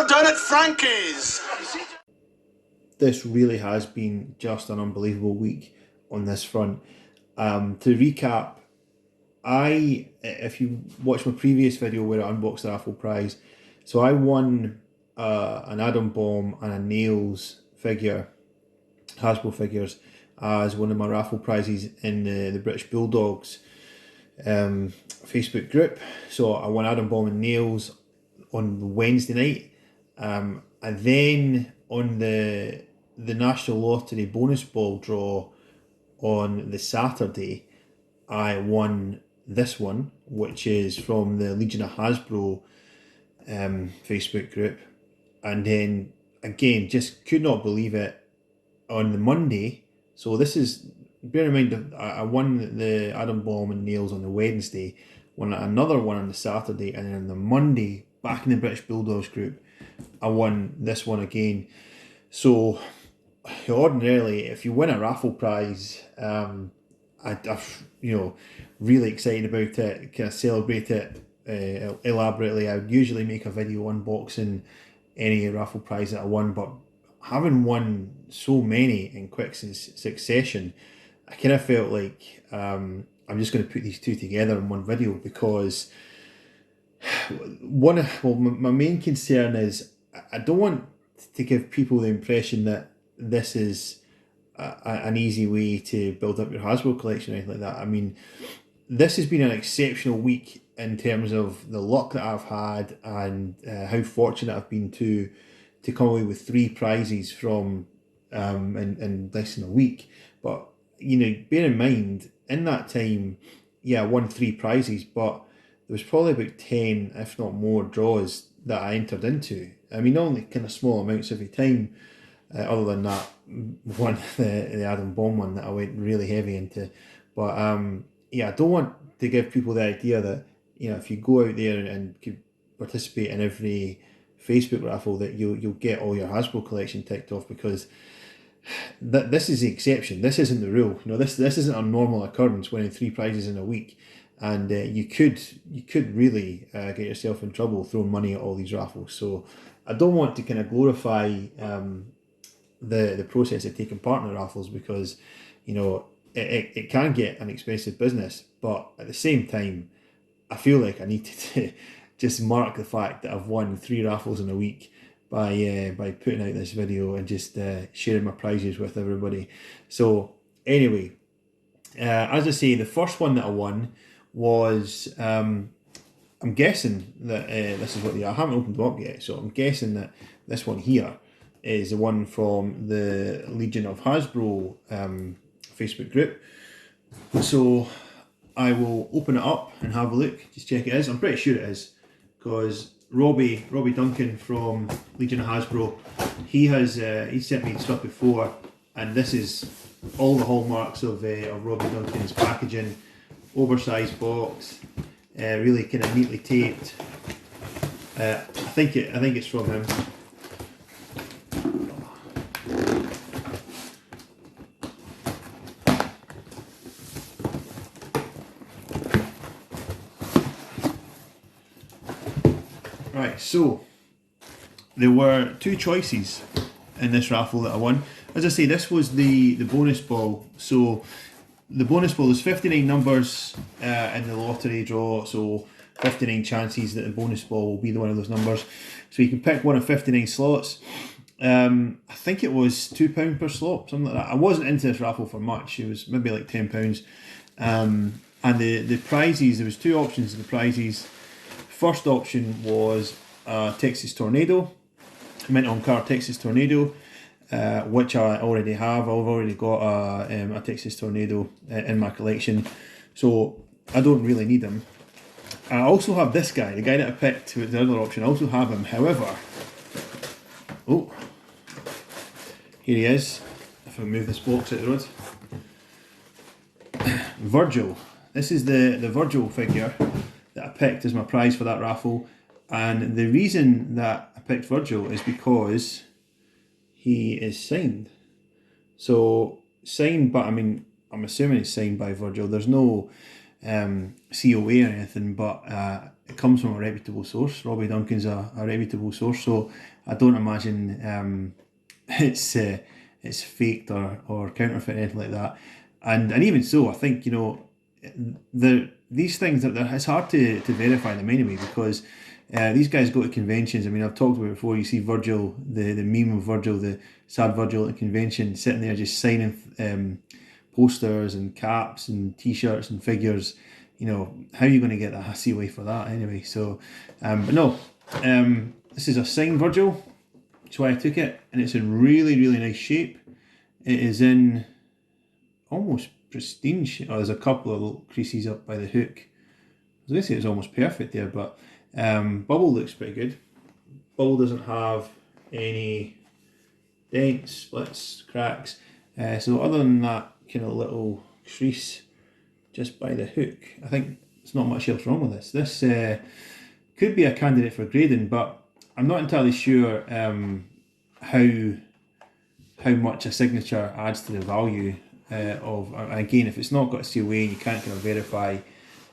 well done at Frankie's. This really has been just an unbelievable week on this front. To recap, if you watch my previous video where I unboxed the raffle prize, so I won an Adam Bomb and a Nails figure, Hasbro figures, as one of my raffle prizes in the British Bulldogs Facebook group. So I won Adam Bomb and Nails on Wednesday night, and then on the National Lottery bonus ball draw on the Saturday, I won this one, which is from the Legion of Hasbro Facebook group. And then again, just could not believe it, on the Monday. So this is, bear in mind, I won the Adam Bomb and Nails on the Wednesday, won another one on the Saturday, and then on the Monday, back in the British Bulldogs group, I won this one again. So ordinarily, if you win a raffle prize, I'm really excited about it, kind of celebrate it elaborately. I would usually make a video unboxing any raffle prize that I won, but having won so many in quick succession, I kind of felt like I'm just going to put these two together in one video, because my main concern is I don't want to give people the impression that this is an easy way to build up your Hasbro collection or anything like that. I mean, this has been an exceptional week in terms of the luck that I've had, and how fortunate I've been to come away with 3 prizes from in less than a week. But bear in mind, in that time, I won 3 prizes, but there was probably about 10, if not more, draws that I entered into. I mean, only kind of small amounts every time, other than that one, the Adam Bomb one, that I went really heavy into. But I don't want to give people the idea that if you go out there and participate in every Facebook raffle, that you'll get all your Hasbro collection ticked off, because this is the exception. This isn't the rule. This isn't a normal occurrence, winning 3 prizes in a week, and you could really get yourself in trouble throwing money at all these raffles. So I don't want to kind of glorify the process of taking part in the raffles, because it can get an expensive business, but at the same time, I feel like I need to just mark the fact that I've won 3 raffles in a week by putting out this video and just sharing my prizes with everybody. So anyway, as I say, the first one that I won was, I'm guessing that this is what I haven't opened them up yet, so I'm guessing that this one here is the one from the Legion of Hasbro Facebook group. So I will open it up and have a look, just check it is. I'm pretty sure it is, because Robbie Duncan from Legion of Hasbro, he sent me stuff before, and this is all the hallmarks of Robbie Duncan's packaging. Oversized box, really kind of neatly taped. I think it's from him. Right, so there were 2 choices in this raffle that I won. As I say, this was the bonus ball. So the bonus ball, there's 59 numbers in the lottery draw, so 59 chances that the bonus ball will be one of those numbers. So you can pick one of 59 slots. I think it was £2 per slot, something like that. I wasn't into this raffle for much. It was maybe like £10. And the prizes, there was 2 options of the prizes. First option was a Texas Tornado, mint on card Texas Tornado, which I already have. I've already got a Texas Tornado in my collection, so I don't really need them. I also have this guy, the guy that I picked with the other option. I also have him. However, here he is. If I move this box out the road, Virgil. This is the Virgil figure that I picked as my prize for that raffle, and the reason that I picked Virgil is because he is signed. So signed, but I mean, I'm assuming it's signed by Virgil. There's no COA or anything, but it comes from a reputable source. Robbie Duncan's a reputable source, so I don't imagine it's faked or counterfeit or anything like that. And even so, I think these things it's hard to verify them anyway, because these guys go to conventions. I mean, I've talked about it before. You see Virgil, the meme of Virgil, the sad Virgil at a convention, sitting there just signing posters and caps and T-shirts and figures. How are you going to get the COA for that anyway? So, but no, this is a signed Virgil. That's why I took it, and it's in really, really nice shape. It is in almost pristine shape. Oh, there's a couple of little creases up by the hook. I was going to say it's almost perfect there, but bubble looks pretty good. Bubble doesn't have any dents, splits, cracks. So other than that kind of little crease just by the hook, I think there's not much else wrong with this. This could be a candidate for grading, but I'm not entirely sure how much a signature adds to the value of. Again, if it's not got a COA and you can't kind of verify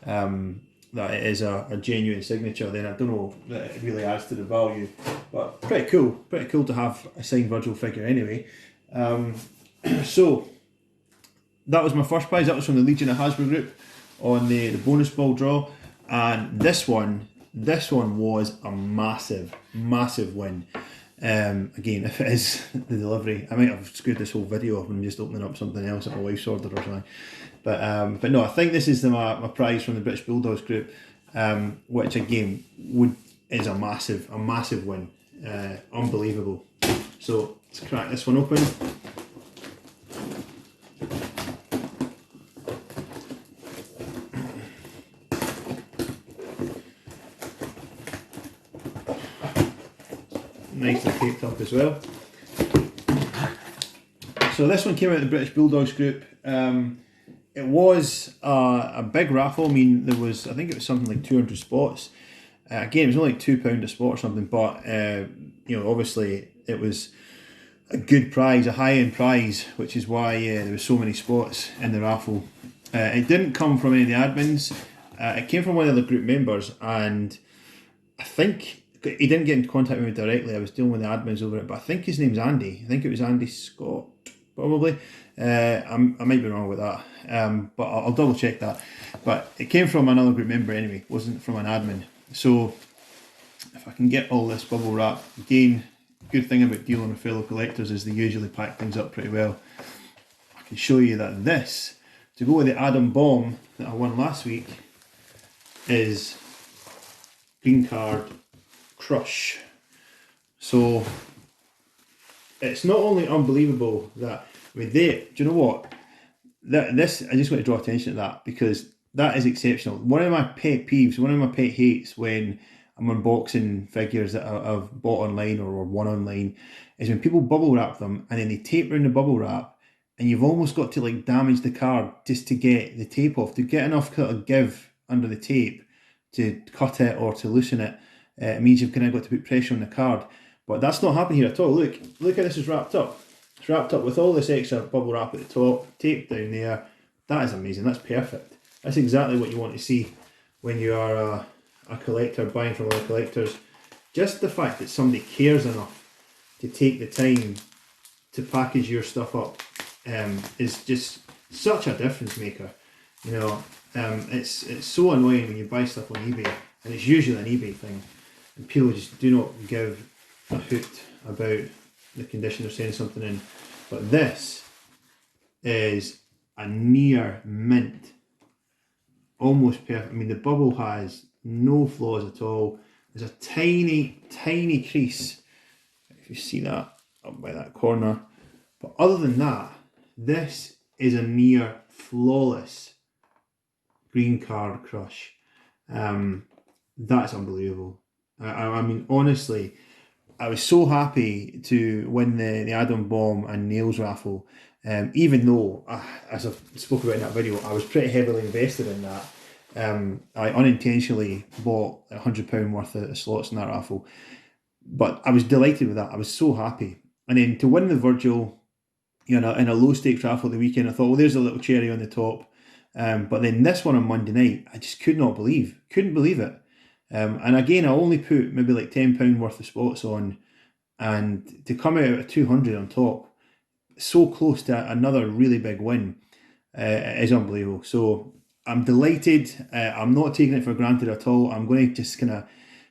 that it is a genuine signature, then I don't know that it really adds to the value. But pretty cool to have a signed Virgil figure anyway. So that was my first prize. That was from the Legion of Hasbro group on the bonus ball draw, and this one was a massive win. Again, if it is the delivery, I might have screwed this whole video up and just opening up something else that my wife's ordered or something. But no, I think this is my prize from the British Bulldogs group, which again is a massive win, unbelievable. So let's crack this one open. Nicely taped up as well. So this one came out of the British Bulldogs group. It was a big raffle. I mean, I think it was something like 200 spots. Again, it was only like £2 a spot or something, but obviously it was a good prize, a high-end prize, which is why there were so many spots in the raffle. It didn't come from any of the admins. It came from one of the group members, and I think he didn't get in contact with me directly. I was dealing with the admins over it, but I think his name's Andy. I think it was Andy Scott, probably. I might be wrong with that, but I'll double check that. But it came from another group member anyway. It wasn't from an admin. So if I can get all this bubble wrap, again, good thing about dealing with fellow collectors is they usually pack things up pretty well. I can show you that this, to go with the Atom Bomb that I won last week, is Green Card Crush. So it's not only unbelievable that do you know what? I just want to draw attention to that, because that is exceptional. One of my pet peeves, one of my pet hates when I'm unboxing figures that I've bought online or won online, is when people bubble wrap them and then they tape around the bubble wrap, and you've almost got to like damage the card just to get the tape off, to get enough kind of give under the tape to cut it or to loosen it. It means you've kind of got to put pressure on the card. But that's not happening here at all. Look how this is wrapped up. It's wrapped up with all this extra bubble wrap at the top, tape down there. That is amazing. That's perfect. That's exactly what you want to see when you are a collector, buying from other collectors. Just the fact that somebody cares enough to take the time to package your stuff up is just such a difference maker. It's so annoying when you buy stuff on eBay, and it's usually an eBay thing, and people just do not give a hoot about the condition they're sending something in. But this is a near mint, almost perfect. I mean, the bubble has no flaws at all. There's a tiny crease, if you see that up by that corner, but other than that, this is a near flawless Green Card Crush. That's unbelievable. I mean, honestly, I was so happy to win the Atom Bomb and Nails raffle, even though, as I've spoke about in that video, I was pretty heavily invested in that. I unintentionally bought £100 worth of slots in that raffle, but I was delighted with that. I was so happy. And then to win the Virgil, in a low stakes raffle at the weekend, I thought, well, there's a little cherry on the top. But then this one on Monday night, I just couldn't believe it. And again, I only put maybe like £10 worth of spots on, and to come out at 200 on top, so close to another really big win, is unbelievable. So I'm delighted. I'm not taking it for granted at all. I'm going to just kind of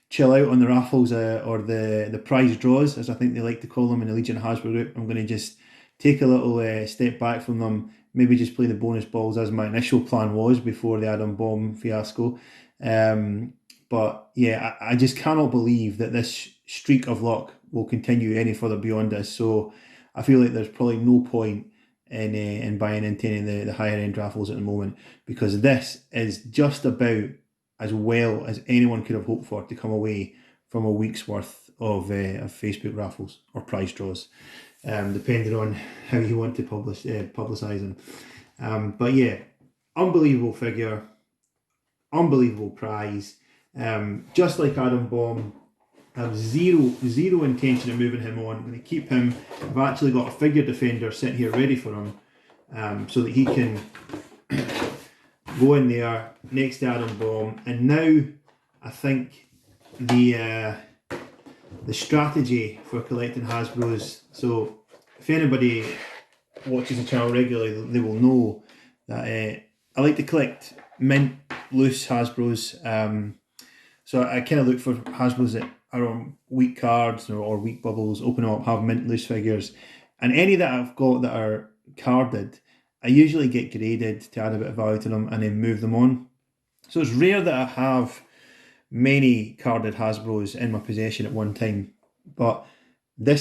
chill out on the raffles, or the prize draws, as I think they like to call them in the Legion Hasbro group. I'm going to just take a little step back from them, maybe just play the bonus balls as my initial plan was before the Adam Bomb fiasco. But yeah, I just cannot believe that this streak of luck will continue any further beyond this. So I feel like there's probably no point in buying into any of the higher end raffles at the moment, because this is just about as well as anyone could have hoped for to come away from a week's worth of Facebook raffles or prize draws, depending on how you want to publicise them. But yeah, unbelievable figure, unbelievable prize. Just like Adam Bomb, I have zero intention of moving him on. I'm going to keep him. I've actually got a figure defender sitting here ready for him, so that he can go in there next to Adam Bomb. And now I think the strategy for collecting Hasbros. So if anybody watches the channel regularly, they will know that I like to collect mint loose Hasbros. So I kind of look for Hasbros that are on weak cards or weak bubbles, open them up, have mint loose figures. And any that I've got that are carded, I usually get graded to add a bit of value to them and then move them on. So it's rare that I have many carded Hasbros in my possession at one time. But the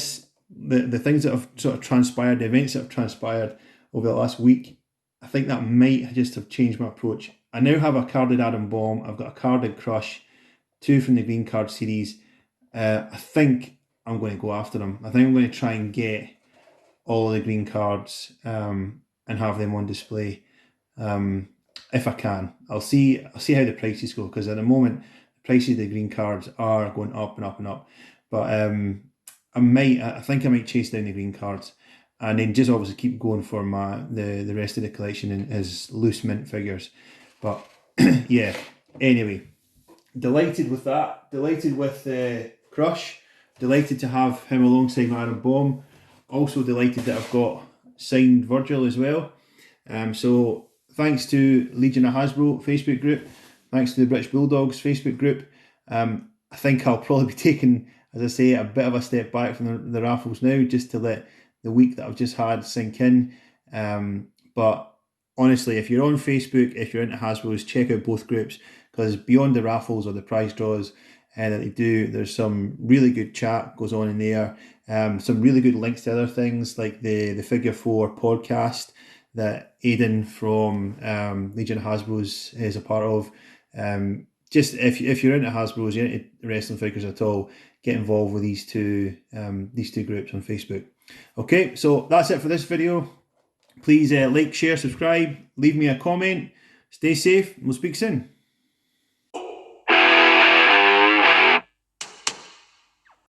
things that have sort of transpired, the events that have transpired over the last week, I think that might just have changed my approach. I now have a carded Adam Bomb, I've got a carded Crush, 2 from the green card series. I think I'm going to go after them. I think I'm going to try and get all of the green cards, and have them on display, if I can. I'll see how the prices go, because at the moment the prices of the green cards are going up and up and up. But I think I might chase down the green cards, and then just obviously keep going for the rest of the collection as loose mint figures. But yeah, anyway, delighted with that. Delighted with Crush. Delighted to have him alongside my Adam Bomb. Also delighted that I've got signed Virgil as well. So thanks to Legion of Hasbro Facebook group. Thanks to the British Bulldogs Facebook group. I think I'll probably be taking, as I say, a bit of a step back from the raffles now, just to let the week that I've just had sink in. But honestly, if you're on Facebook, if you're into Hasbros, check out both groups, because beyond the raffles or the prize draws that they do, there's some really good chat goes on in there. Some really good links to other things, like the Figure 4 podcast that Aidan from Legion of Hasbros is a part of. Just if you're into Hasbros, you're into wrestling figures at all, get involved with these two groups on Facebook. Okay, so that's it for this video. Please like, share, subscribe, leave me a comment. Stay safe, and we'll speak soon.